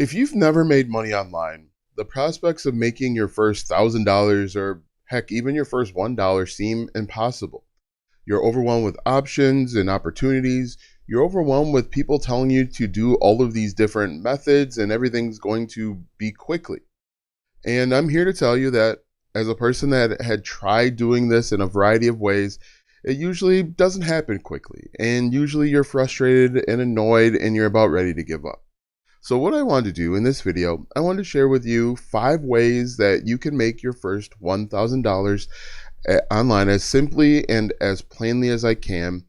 If you've never made money online, the prospects of making your first $1,000 or heck, even your first $1 seem impossible. You're overwhelmed with options and opportunities. You're overwhelmed with people telling you to do all of these different methods and everything's going to be quickly. And I'm here to tell you that as a person that had tried doing this in a variety of ways, it usually doesn't happen quickly. And usually you're frustrated and annoyed and you're about ready to give up. So what I wanted to do in this video, I wanted to share with you 5 ways that you can make your first $1,000 online as simply and as plainly as I can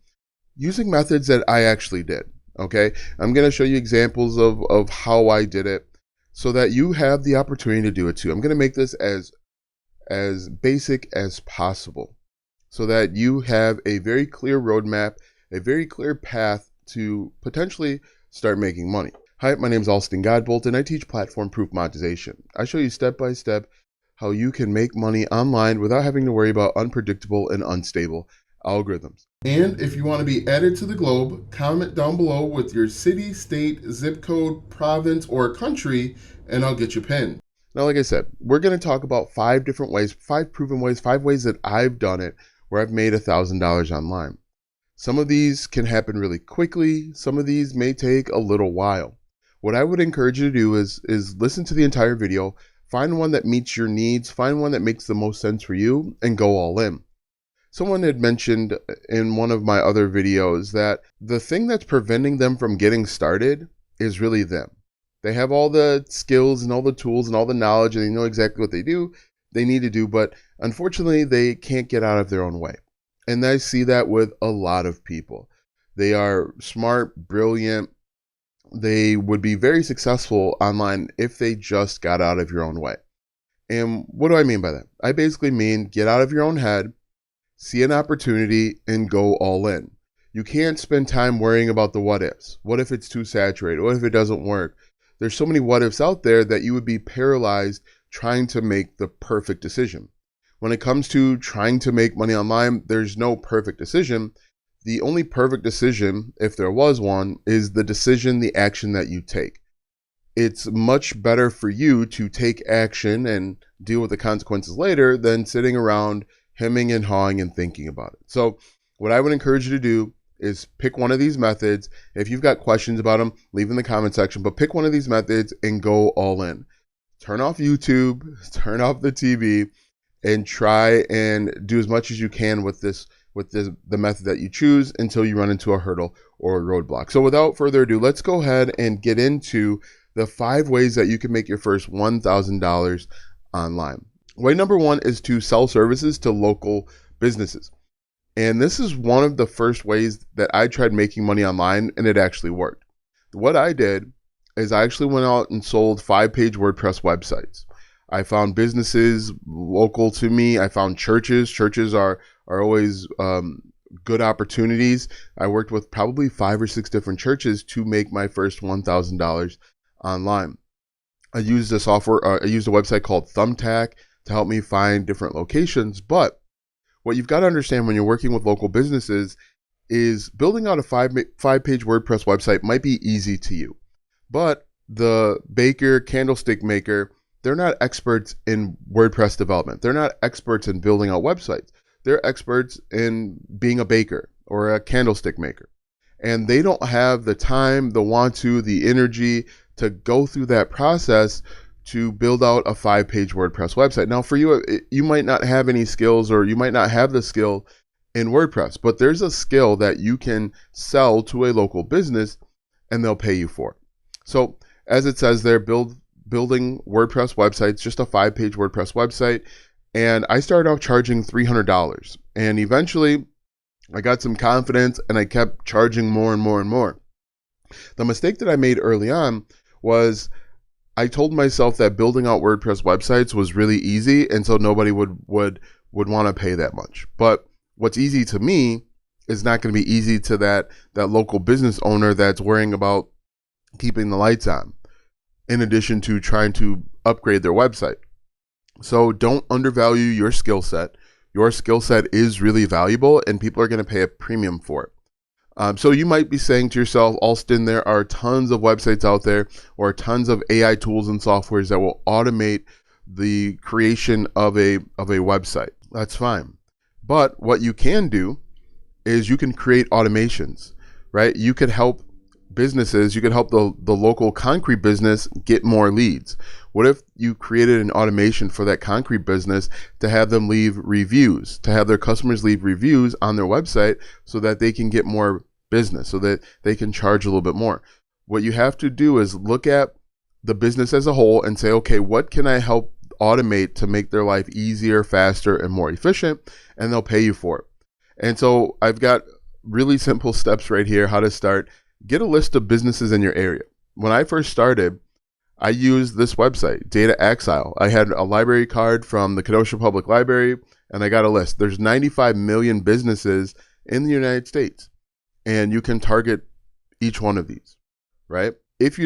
using methods that I actually did. Okay, I'm going to show you examples of how I did it so that you have the opportunity to do it too. I'm going to make this as basic as possible so that you have a very clear roadmap, a very clear path to potentially start making money. Hi, my name is Alston Godbolt, and I teach platform proof monetization. I show you step by step how you can make money online without having to worry about unpredictable and unstable algorithms. And if you want to be added to the globe, comment down below with your city, state, zip code, province, or country, and I'll get you pinned. Now, like I said, we're going to talk about 5 different ways, 5 proven ways, 5 ways that I've done it where I've made $1,000 online. Some of these can happen really quickly. Some of these may take a little while. What I would encourage you to do is listen to the entire video, find one that meets your needs, find one that makes the most sense for you, and go all in. Someone had mentioned in one of my other videos that the thing that's preventing them from getting started is really them. They have all the skills and all the tools and all the knowledge, and they know exactly what they need to do, but unfortunately they can't get out of their own way. And I see that with a lot of people. They are smart, brilliant. They would be very successful online if they just got out of your own way. And what do I mean by that? I basically mean get out of your own head, see an opportunity, and go all in. You can't spend time worrying about the what ifs. What if it's too saturated? What if it doesn't work? There's so many what ifs out there that you would be paralyzed trying to make the perfect decision. When it comes to trying to make money online, there's no perfect decision. The only perfect decision, if there was one, is the decision, the action that you take. It's much better for you to take action and deal with the consequences later than sitting around hemming and hawing and thinking about it. So what I would encourage you to do is pick one of these methods. If you've got questions about them, leave in the comment section, but pick one of these methods and go all in. Turn off YouTube, turn off the TV, and try and do as much as you can with the method that you choose until you run into a hurdle or a roadblock. So without further ado, let's go ahead and get into the 5 ways that you can make your first $1,000 online. Way number 1 is to sell services to local businesses. And this is one of the first ways that I tried making money online, and it actually worked. What I did is I actually went out and sold 5-page WordPress websites. I found businesses local to me. I found churches. Churches are always good opportunities. I worked with probably 5 or 6 different churches to make my first $1,000 online. I used a website called Thumbtack to help me find different locations. But what you've got to understand when you're working with local businesses is building out a 5-page WordPress website might be easy to you. But the baker, candlestick maker, they're not experts in WordPress development. They're not experts in building out websites. They're experts in being a baker or a candlestick maker. And they don't have the time, the want to, the energy to go through that process to build out a 5-page WordPress website. Now for you, you might not have any skills, or you might not have the skill in WordPress, but there's a skill that you can sell to a local business and they'll pay you for. So as it says there, building WordPress websites, just a 5-page WordPress website. And I started off charging $300. And eventually I got some confidence and I kept charging more and more and more. The mistake that I made early on was I told myself that building out WordPress websites was really easy, and so nobody would want to pay that much. But what's easy to me is not going to be easy to that local business owner that's worrying about keeping the lights on, in addition to trying to upgrade their website. So don't undervalue your skill set. Your skill set is really valuable and people are going to pay a premium for it. So you might be saying to yourself, Alston, there are tons of websites out there or tons of AI tools and softwares that will automate the creation of a website. That's fine. But what you can do is you can create automations, right? You could help businesses, you could help the local concrete business get more leads. What if you created an automation for that concrete business to have them leave reviews, to have their customers leave reviews on their website so that they can get more business, so that they can charge a little bit more? What you have to do is look at the business as a whole and say, okay, what can I help automate to make their life easier, faster, and more efficient? And they'll pay you for it. And so I've got really simple steps right here, how to start. Get a list of businesses in your area. When I first started, I used this website, Data Axile. I had a library card from the Kenosha Public Library, and I got a list. There's 95 million businesses in the United States, and you can target each one of these, right? If you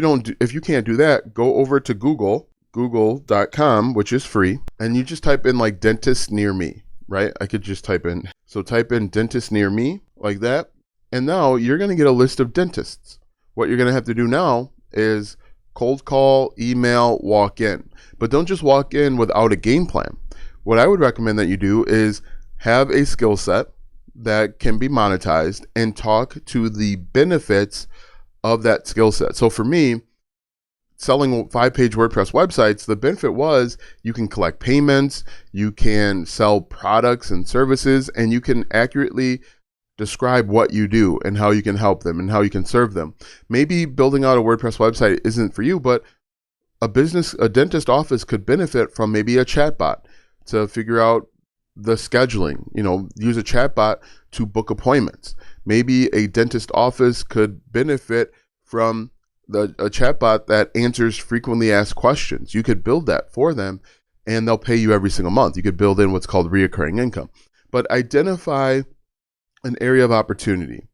can't do that, go over to google.com, which is free, and you just type in like dentist near me, right? I could just type in dentist near me like that. And now you're going to get a list of dentists. What you're going to have to do now is cold call, email, walk in. But don't just walk in without a game plan. What I would recommend that you do is have a skill set that can be monetized and talk to the benefits of that skill set. So for me, selling 5-page WordPress websites, the benefit was you can collect payments, you can sell products and services, and you can accurately describe what you do and how you can help them and how you can serve them. Maybe building out a WordPress website isn't for you, but a dentist office could benefit from maybe a chatbot to figure out the scheduling, use a chatbot to book appointments. Maybe a dentist office could benefit from a chatbot that answers frequently asked questions. You could build that for them and they'll pay you every single month. You could build in what's called recurring income. But identify an area of opportunity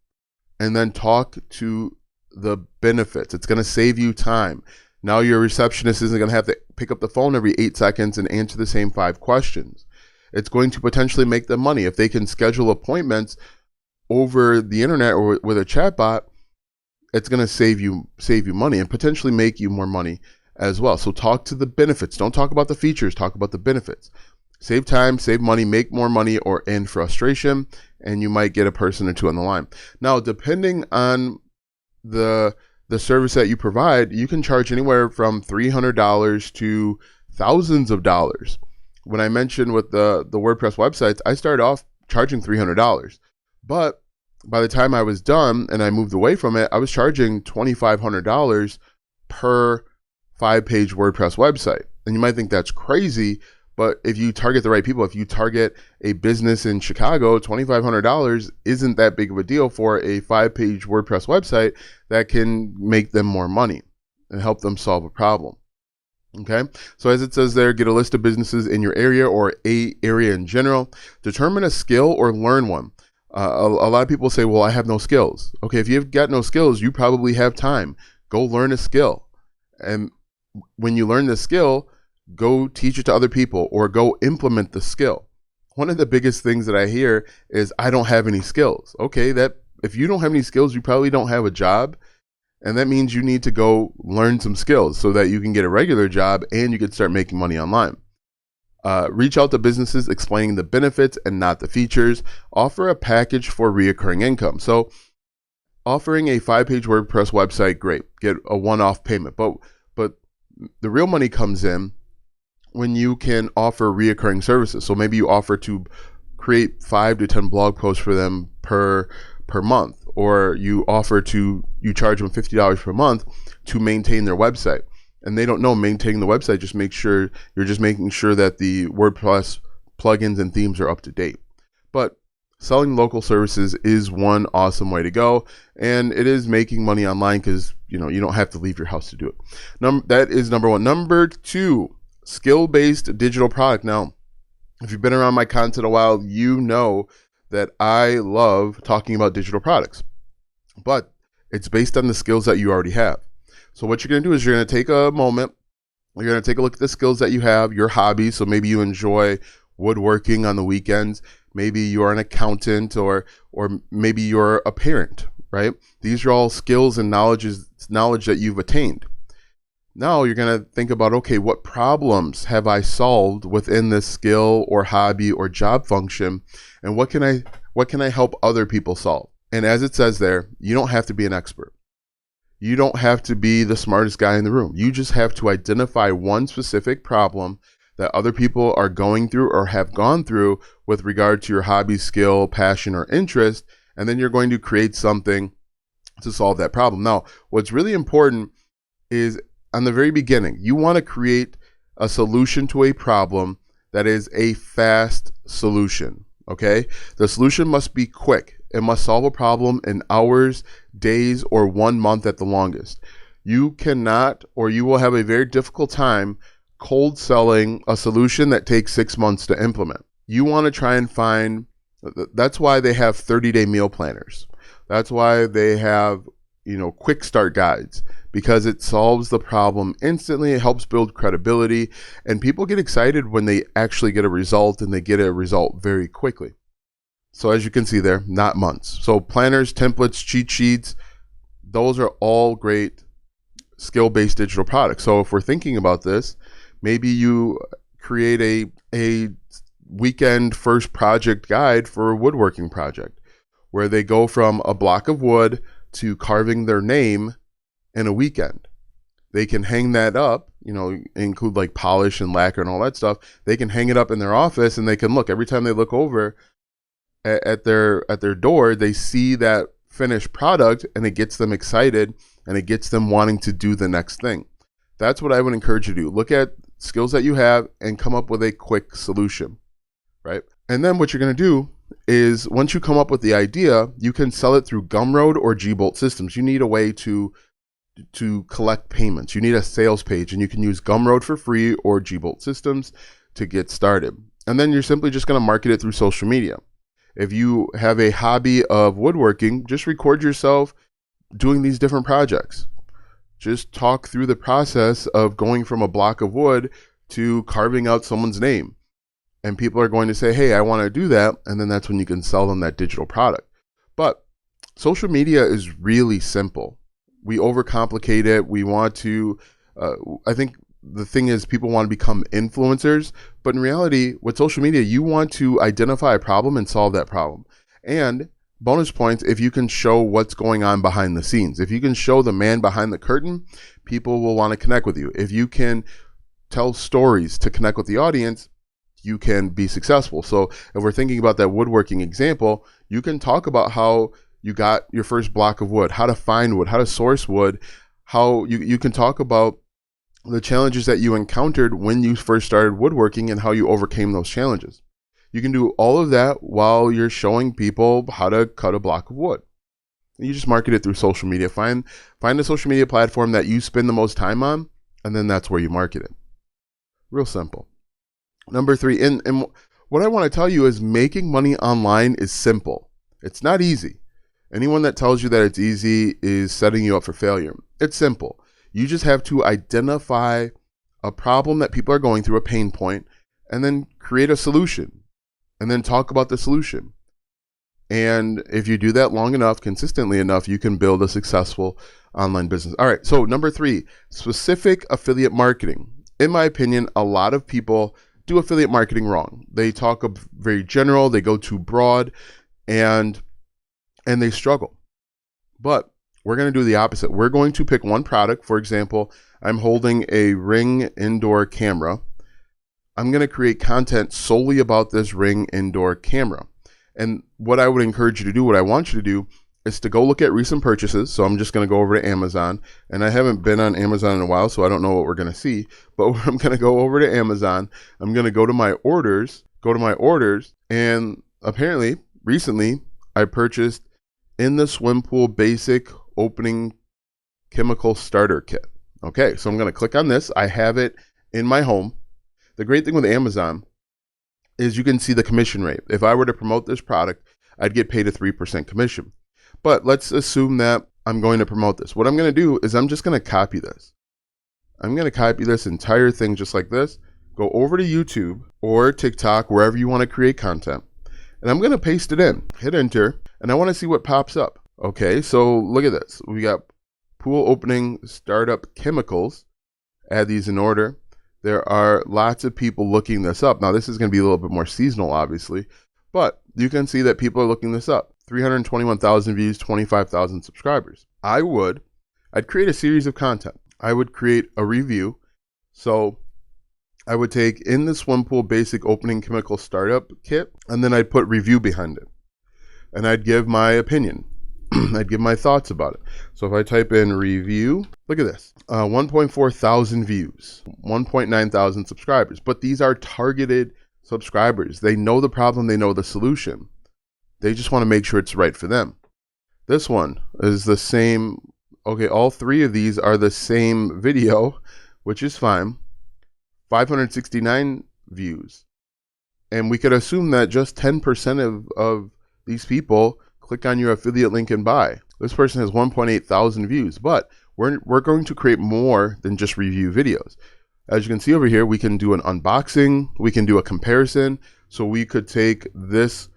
and then talk to the benefits. It's going to save you time. Now your receptionist isn't going to have to pick up the phone every 8 seconds and answer the same 5 questions. It's going to potentially make them money. If they can schedule appointments over the internet or with a chatbot, it's going to save you money and potentially make you more money as well. So talk to the benefits. Don't talk about the features, talk about the benefits. Save time, save money, make more money, or end frustration, and you might get a person or two on the line. Now, depending on the service that you provide, you can charge anywhere from $300 to thousands of dollars. When I mentioned with the WordPress websites, I started off charging $300. But by the time I was done and I moved away from it, I was charging $2,500 per 5-page WordPress website. And you might think that's crazy, but if you target the right people, if you target a business in Chicago, $2,500 isn't that big of a deal for a 5-page WordPress website that can make them more money and help them solve a problem. Okay, so as it says there, get a list of businesses in your area or a area in general. Determine a skill or learn one. A lot of people say, well, I have no skills. Okay, if you've got no skills, you probably have time. Go learn a skill. And when you learn the skill, go teach it to other people or go implement the skill. One of the biggest things that I hear is, I don't have any skills. Okay, that if you don't have any skills, you probably don't have a job. And that means you need to go learn some skills so that you can get a regular job and you can start making money online. Reach out to businesses explaining the benefits and not the features. Offer a package for recurring income. So offering a 5-page WordPress website, great. Get a one-off payment. But the real money comes in when you can offer recurring services. So maybe you offer to create 5 to 10 blog posts for them per month, or you charge them $50 per month to maintain their website. And they don't know maintaining the website, just make sure you're just making sure that the WordPress plugins and themes are up to date. But selling local services is one awesome way to go, and it is making money online because you don't have to leave your house to do it. That is number one. Number two, skill-based digital product. Now, if you've been around my content a while, you know that I love talking about digital products, but it's based on the skills that you already have. So what you're going to do is you're going to take a moment, you're going to take a look at the skills that you have, your hobbies. So maybe you enjoy woodworking on the weekends. Maybe you're an accountant, or maybe you're a parent right? These are all skills and knowledge that you've attained. Now you're going to think about, okay, what problems have I solved within this skill or hobby or job function, and what can I help other people solve? And as it says there, you don't have to be an expert. You don't have to be the smartest guy in the room. You just have to identify one specific problem that other people are going through or have gone through with regard to your hobby, skill, passion, or interest, and then you're going to create something to solve that problem. Now, what's really important is on the very beginning, you want to create a solution to a problem that is a fast solution, okay? The solution must be quick. It must solve a problem in hours, days, or 1 month at the longest. You cannot, or you will have a very difficult time cold selling a solution that takes 6 months to implement. You want to try and find, that's why they have 30-day meal planners. That's why they have, quick start guides, because it solves the problem instantly. It helps build credibility, and people get excited when they actually get a result, and they get a result very quickly. So as you can see there, not months. So planners, templates, cheat sheets, those are all great skill-based digital products. So if we're thinking about this, maybe you create a weekend first project guide for a woodworking project where they go from a block of wood to carving their name in a weekend. They can hang that up, include like polish and lacquer and all that stuff. They can hang it up in their office, and they can look every time they look over at their door, they see that finished product, and it gets them excited, and it gets them wanting to do the next thing. That's what I would encourage you to do. Look at skills that you have and come up with a quick solution, right? And then what you're going to do is, once you come up with the idea, you can sell it through Gumroad or Gbolt systems. You need a way to collect payments. You need a sales page, and you can use Gumroad for free or Gbolt systems to get started. And then you're simply just going to market it through social media. If you have a hobby of woodworking, just record yourself doing these different projects. Just talk through the process of going from a block of wood to carving out someone's name. And people are going to say, hey, I want to do that. And then that's when you can sell them that digital product. But social media is really simple. We overcomplicate it. We want to, I think the thing is, people want to become influencers, but in reality, with social media, you want to identify a problem and solve that problem. And bonus points if you can show what's going on behind the scenes. If you can show the man behind the curtain, people will want to connect with you. If you can tell stories to connect with the audience, you can be successful. So if we're thinking about that woodworking example, you can talk about how you got your first block of wood, how to find wood, how to source wood, how you can talk about the challenges that you encountered when you first started woodworking and how you overcame those challenges. You can do all of that while you're showing people how to cut a block of wood. You just market it through social media. Find a social media platform that you spend the most time on, and then that's where you market it. Real simple. Number 3, and what I want to tell you is, making money online is simple. It's not easy. Anyone that tells you that it's easy is setting you up for failure. It's simple. You just have to identify a problem that people are going through, a pain point, and then create a solution, and then talk about the solution. And if you do that long enough, consistently enough, you can build a successful online business. All right, so number 3, specific affiliate marketing. In my opinion, a lot of people do affiliate marketing wrong. They talk very general, they go too broad, and they struggle. But we're going to do the opposite. We're going to pick one product. For example, I'm holding a Ring indoor camera. I'm going to create content solely about this Ring indoor camera. And what I would encourage you to do, what I want you to do, is to go look at recent purchases. So I'm just going to go over to Amazon, and I haven't been on Amazon in a while, so I don't know what we're going to see, but I'm going to go over to Amazon. I'm going to go to my orders, and apparently recently I purchased In the Swim Pool Basic Opening Chemical Starter Kit. Okay, so I'm going to click on this. I have it in my home. The great thing with Amazon is you can see the commission rate. If I were to promote this product, I'd get paid a 3% commission. But let's assume that I'm going to promote this. What I'm going to do is I'm just going to copy this. I'm going to copy this entire thing just like this. Go over to YouTube or TikTok, wherever you want to create content. And I'm going to paste it in. Hit enter. And I want to see what pops up. Okay, so look at this. We got pool opening startup chemicals. Add these in order. There are lots of people looking this up. Now, this is going to be a little bit more seasonal, obviously, but you can see that people are looking this up. 321,000 views, 25,000 subscribers. I'd create a series of content. I would create a review. So I would take in the swim pool basic opening chemical startup kit, and then I'd put review behind it. And I'd give my opinion. I'd give my thoughts about it. So if I type in review, look at this, 1.4 thousand views, 1.9 thousand subscribers. But these are targeted subscribers. They know the problem. They know the solution. They just want to make sure it's right for them. This one is the same. Okay, all three of these are the same video, which is fine. 569 views. And we could assume that just 10% of these people click on your affiliate link and buy. This person has 1.8 thousand views, but we're going to create more than just review videos. As you can see over here, we can do an unboxing, we can do a comparison. So we could take this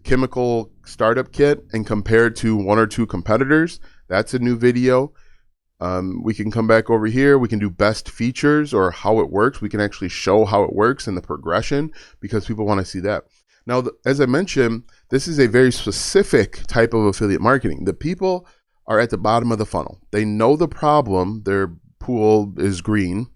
chemical startup kit and compare it to one or two competitors. That's a new video. We can come back over here. We can do best features or how it works. We can actually show how it works and the progression because people want to see that. Now, as I mentioned, this is a very specific type of affiliate marketing. The people are at the bottom of the funnel. They know the problem. Their pool is green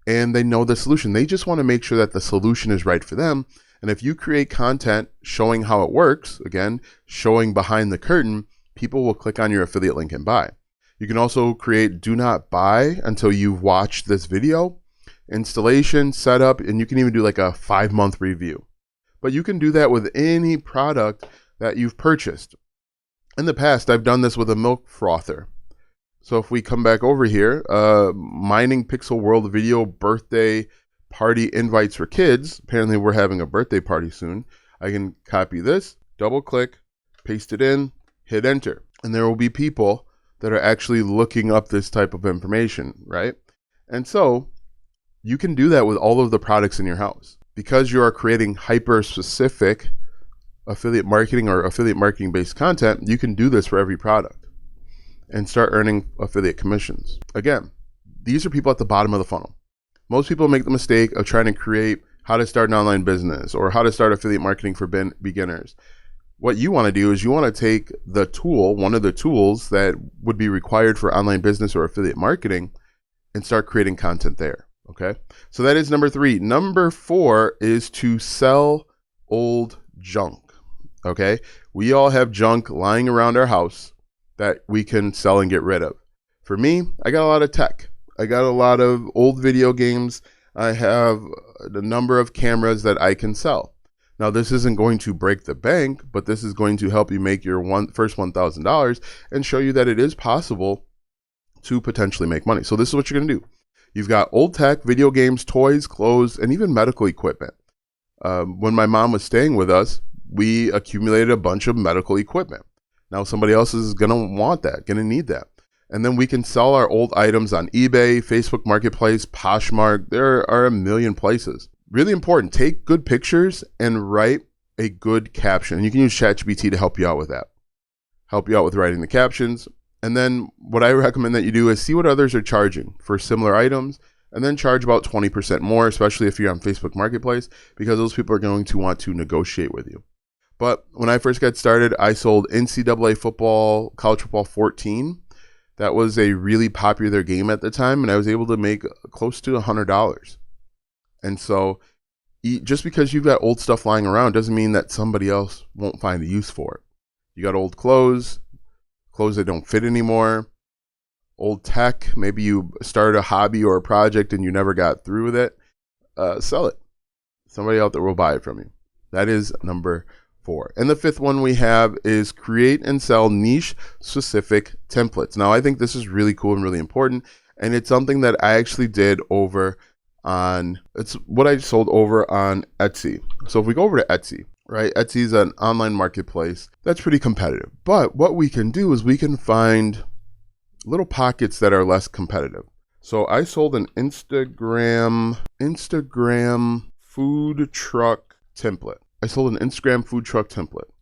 and they know the solution. They just want to make sure that the solution is right for them. And if you create content showing how it works, again, showing behind the curtain, people will click on your affiliate link and buy. You can also create do not buy until you've watched this video, installation, setup, and you can even do like a 5-month review. But you can do that with any product that you've purchased. In the past, I've done this with a milk frother. So if we come back over here, Mining Pixel World video birthday party invites for kids. Apparently we're having a birthday party soon. I can copy this, double click, paste it in, hit enter. And there will be people that are actually looking up this type of information, right? And so you can do that with all of the products in your house. Because you are creating hyper-specific affiliate marketing or affiliate marketing-based content, you can do this for every product and start earning affiliate commissions. Again, these are people at the bottom of the funnel. Most people make the mistake of trying to create how to start an online business or how to start affiliate marketing for beginners. What you want to do is you want to take the tool, one of the tools that would be required for online business or affiliate marketing, and start creating content there. Okay, so that is number 3. Number 4 is to sell old junk. Okay, we all have junk lying around our house that we can sell and get rid of. For me, I got a lot of tech. I got a lot of old video games. I have a number of cameras that I can sell. Now, this isn't going to break the bank, but this is going to help you make your first $1,000 and show you that it is possible to potentially make money. So this is what you're going to do. You've got old tech, video games, toys, clothes, and even medical equipment. When my mom was staying with us, we accumulated a bunch of medical equipment. Now somebody else is going to want that, going to need that. And then we can sell our old items on eBay, Facebook Marketplace, Poshmark. There are a million places. Really important, take good pictures and write a good caption. You can use ChatGPT to help you out with that. Help you out with writing the captions. And then what I recommend that you do is see what others are charging for similar items and then charge about 20% more, especially if you're on Facebook Marketplace, because those people are going to want to negotiate with you. But when I first got started, I sold NCAA football, college football 14. That was a really popular game at the time, and I was able to make close to $100. And so just because you've got old stuff lying around doesn't mean that somebody else won't find a use for it. You got old clothes that don't fit anymore, old tech, maybe you started a hobby or a project and you never got through with it, sell it. Somebody out there will buy it from you. That is number 4. And the 5th one we have is create and sell niche specific templates. Now, I think this is really cool and really important, and it's something that I actually did it's what I sold over on Etsy. So if we go over to Etsy, right? Etsy is an online marketplace that's pretty competitive. But what we can do is we can find little pockets that are less competitive. So I sold an Instagram food truck template.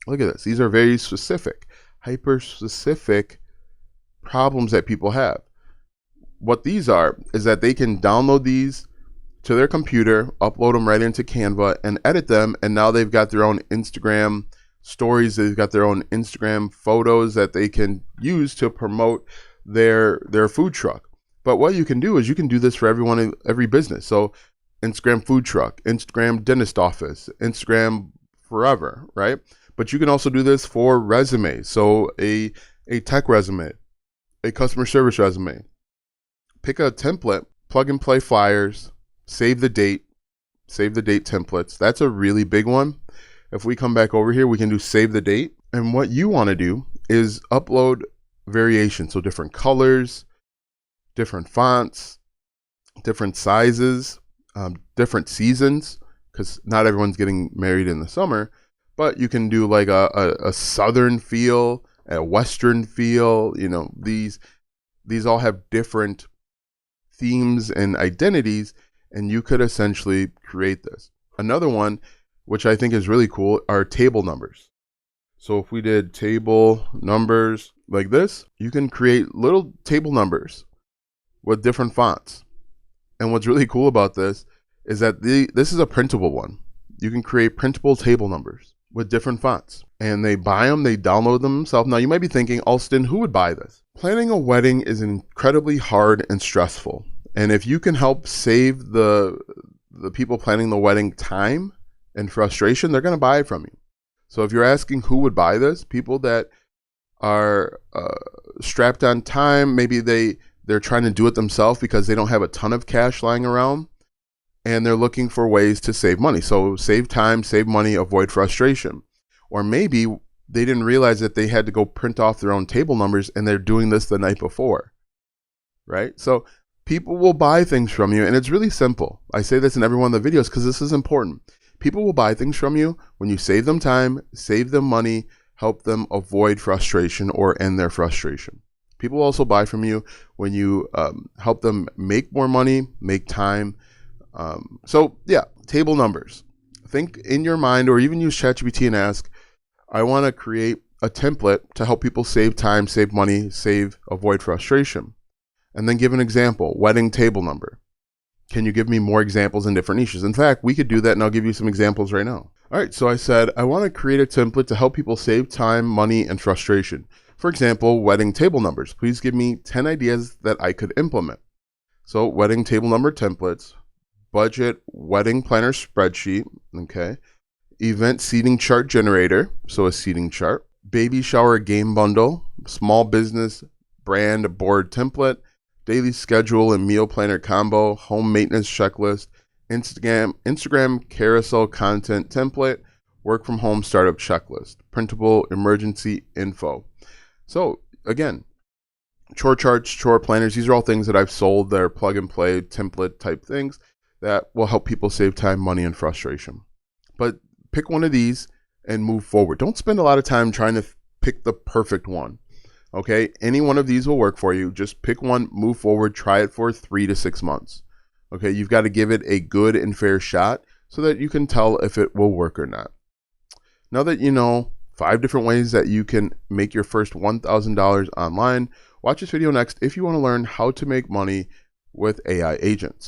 Look at this. These are very specific. hyper specific problems that people have. What these are is that they can download these to their computer, upload them right into Canva and edit them. And now they've got their own Instagram stories. They've got their own Instagram photos that they can use to promote their food truck. But what you can do is you can do this for everyone, every business. So Instagram food truck, Instagram dentist office, Instagram forever, right? But you can also do this for resumes. So a tech resume, a customer service resume. Pick a template, plug and play flyers, save the date templates. That's a really big one. If we come back over here, we can do save the date. And what you want to do is upload variations. So different colors, different fonts, different sizes, different seasons, because not everyone's getting married in the summer, but you can do like a southern feel, a western feel. You know, these all have different themes and identities, and you could essentially create this. Another one, which I think is really cool, are table numbers. So if we did table numbers like this, you can create little table numbers with different fonts. And what's really cool about this is that this is a printable one. You can create printable table numbers with different fonts. And they buy them, they download them themselves. Now you might be thinking, Alston, who would buy this? Planning a wedding is incredibly hard and stressful. And if you can help save the people planning the wedding time and frustration, they're going to buy it from you. So if you're asking who would buy this, people that are strapped on time, maybe they're trying to do it themselves because they don't have a ton of cash lying around, and they're looking for ways to save money. So save time, save money, avoid frustration. Or maybe they didn't realize that they had to go print off their own table numbers and they're doing this the night before, right? So people will buy things from you, and it's really simple. I say this in every one of the videos because this is important. People will buy things from you when you save them time, save them money, help them avoid frustration or end their frustration. People also buy from you when you help them make more money, make time. So yeah, table numbers. Think in your mind, or even use ChatGPT and ask, I want to create a template to help people save time, save money, avoid frustration. And then give an example, wedding table number. Can you give me more examples in different niches? In fact, we could do that, and I'll give you some examples right now. All right, so I said, I want to create a template to help people save time, money, and frustration. For example, wedding table numbers. Please give me 10 ideas that I could implement. So wedding table number templates, budget wedding planner spreadsheet, okay, event seating chart generator, so a seating chart, baby shower game bundle, small business brand board template, daily schedule and meal planner combo, home maintenance checklist, Instagram carousel content template, work from home startup checklist, printable emergency info. So again, chore charts, chore planners, these are all things that I've sold. They're plug and play template type things that will help people save time, money, and frustration. But pick one of these and move forward. Don't spend a lot of time trying to pick the perfect one. Okay, any one of these will work for you. Just pick one, move forward, try it for 3 to 6 months. Okay, you've got to give it a good and fair shot so that you can tell if it will work or not. Now that you know 5 different ways that you can make your first $1,000 online, watch this video next if you want to learn how to make money with AI agents.